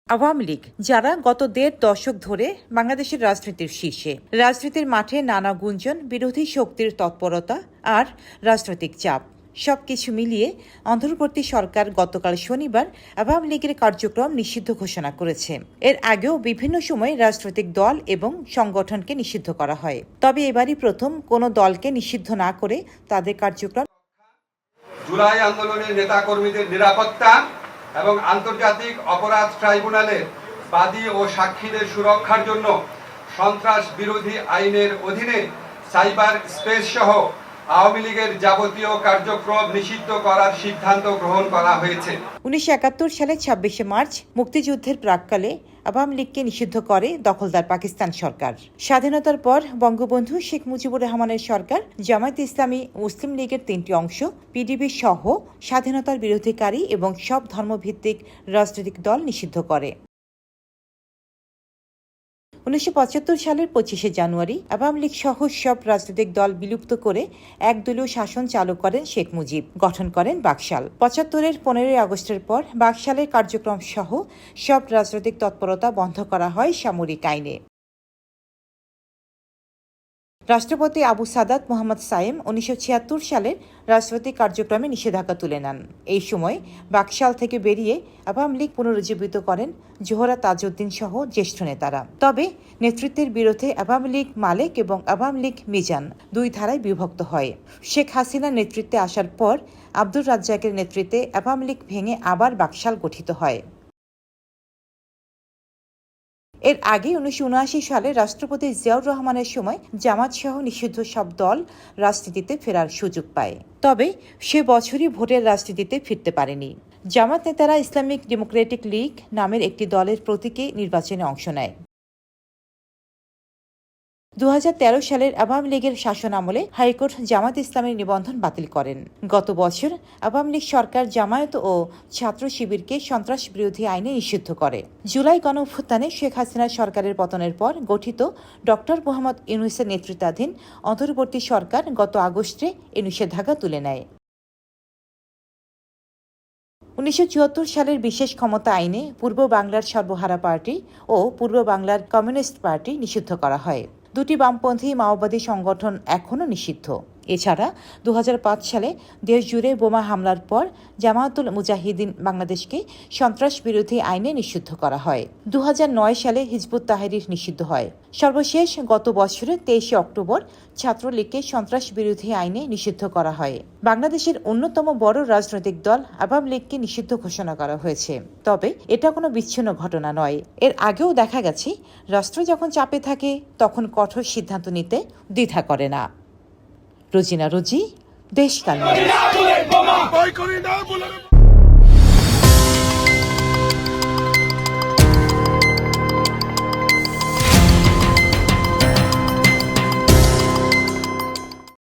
আওয়ামী লীগ যারা গত ১.৫ দশক ধরে বাংলাদেশের রাজনীতির শীর্ষে, রাজনীতির মাঠে নানা গুঞ্জন, বিরোধী শক্তির তৎপরতা আর রাজনৈতিক চাপ সবকিছু মিলিয়ে অন্তর্বর্তী সরকার গতকাল শনিবার আওয়ামী লীগের কার্যক্রম নিষিদ্ধ ঘোষণা করেছে। এর আগেও বিভিন্ন সময় রাজনৈতিক দল এবং সংগঠনকে নিষিদ্ধ করা হয়, তবে এবারই প্রথম কোনো দলকে নিষিদ্ধ না করে তাদের কার্যক্রম জুলাই আন্দোলনের নেতাকর্মীদের নিরাপত্তা এবং আন্তর্জাতিক অপরাধ ট্রাইব্যুনালের বাদী ও সাক্ষীদের সুরক্ষার জন্য সন্ত্রাস বিরোধী আইনের অধীনে সাইবার স্পেস সহ আওয়ামী লীগের যাবতীয় কার্যক্রম নিষিদ্ধ করার সিদ্ধান্ত গ্রহণ করা হয়েছে। ১৯৭১ সালের ২৬শে মার্চ মুক্তিযুদ্ধের প্রাক্কালে আওয়ামী লীগকে নিষিদ্ধ করে দখলদার পাকিস্তান সরকার। স্বাধীনতার পর বঙ্গবন্ধু শেখ মুজিবুর রহমানের সরকার জামায়াতে ইসলামী, মুসলিম লীগের ৩টি অংশ, পিডিবি সহ স্বাধীনতার বিরোধীকারী এবং সব ধর্মভিত্তিক রাজনৈতিক দল নিষিদ্ধ করে। ১৯৭৫ সালের ২৫শে জানুয়ারি আওয়ামী লীগ সহ সব রাজনৈতিক দল বিলুপ্ত করে একদলীয় শাসন চালু করেন শেখ মুজিব, গঠন করেন বাকশাল। ৭৫-এর ১৫ই আগস্টের পর বাকশালের কার্যক্রম সহ সব রাজনৈতিক তৎপরতা বন্ধ করা হয় সামরিক আইনে। রাষ্ট্রপতি আবু সাদাত মোহাম্মদ সায়েম ১৯৭৬ সালের রাজনৈতিক কার্যক্রমে নিষেধাজ্ঞা তুলে নেন। এই সময় বাকশাল থেকে বেরিয়ে আওয়ামী লীগ পুনরুজ্জীবিত করেন জোহরা তাজউদ্দিন সহ জ্যেষ্ঠ নেতারা। তবে নেতৃত্বের বিরোধে আওয়ামী লীগ মালেক এবং আওয়ামী লীগ মিজান দুই ধারায় বিভক্ত হয়। শেখ হাসিনার নেতৃত্বে আসার পর আব্দুর রাজ্জাকের নেতৃত্বে আওয়ামী লীগ ভেঙে আবার বাকশাল গঠিত হয়। এর আগে ১৯৭৯ সালে রাষ্ট্রপতি জিয়াউর রহমানের সময় জামাত সহ নিষিদ্ধ সব দল রাজনীতিতে ফেরার সুযোগ পায়, তবে সে বছরই ভোটের রাজনীতিতে ফিরতে পারেনি। জামাত নেতারা ইসলামিক ডেমোক্রেটিক লীগ নামের একটি দলের প্রতীকে নির্বাচনে অংশ নেয়। ২০১৩ সালের আওয়ামী লীগের শাসন আমলে হাইকোর্ট জামায়াত ইসলামের নিবন্ধন বাতিল করেন। গত বছর আওয়ামী লীগ সরকার জামায়াত ও ছাত্র শিবিরকে সন্ত্রাস বিরোধী আইনে নিষিদ্ধ করে। জুলাই গণঅভ্যুত্থানে শেখ হাসিনা সরকারের পতনের পর গঠিত ডক্টর মোহাম্মদ ইউনূসের নেতৃত্বাধীন অন্তর্বর্তী সরকার গত আগস্টে এ নিষেধাজ্ঞা তুলে নেয়। ১৯৭৪ সালের বিশেষ ক্ষমতা আইনে পূর্ব বাংলার সর্বহারা পার্টি ও পূর্ব বাংলার কমিউনিস্ট পার্টি নিষিদ্ধ করা হয়। দুটি বামপন্থী মাওবাদী সংগঠন এখনও নিষিদ্ধ। এছাড়া ২০০৫ সালে দেশজুড়ে বোমা হামলার পর জামায়াতুল মুজাহিদিন বাংলাদেশকে সন্ত্রাস বিরোধী আইনে নিষিদ্ধ করা হয়। ২০০৯ সালে হিজবুত তাহরির নিষিদ্ধ হয়। সর্বশেষ গত বছরের ২৩শে অক্টোবর ছাত্রলীগকে সন্ত্রাস বিরোধী আইনে নিষিদ্ধ করা হয়। বাংলাদেশের অন্যতম বড় রাজনৈতিক দল আওয়ামী লীগকে নিষিদ্ধ ঘোষণা করা হয়েছে, তবে এটা কোনো বিচ্ছিন্ন ঘটনা নয়। এর আগেও দেখা গেছে রাষ্ট্র যখন চাপে থাকে তখন কঠোর সিদ্ধান্ত নিতে দ্বিধা করে না। রোজিনা রোজি, দেশকাল।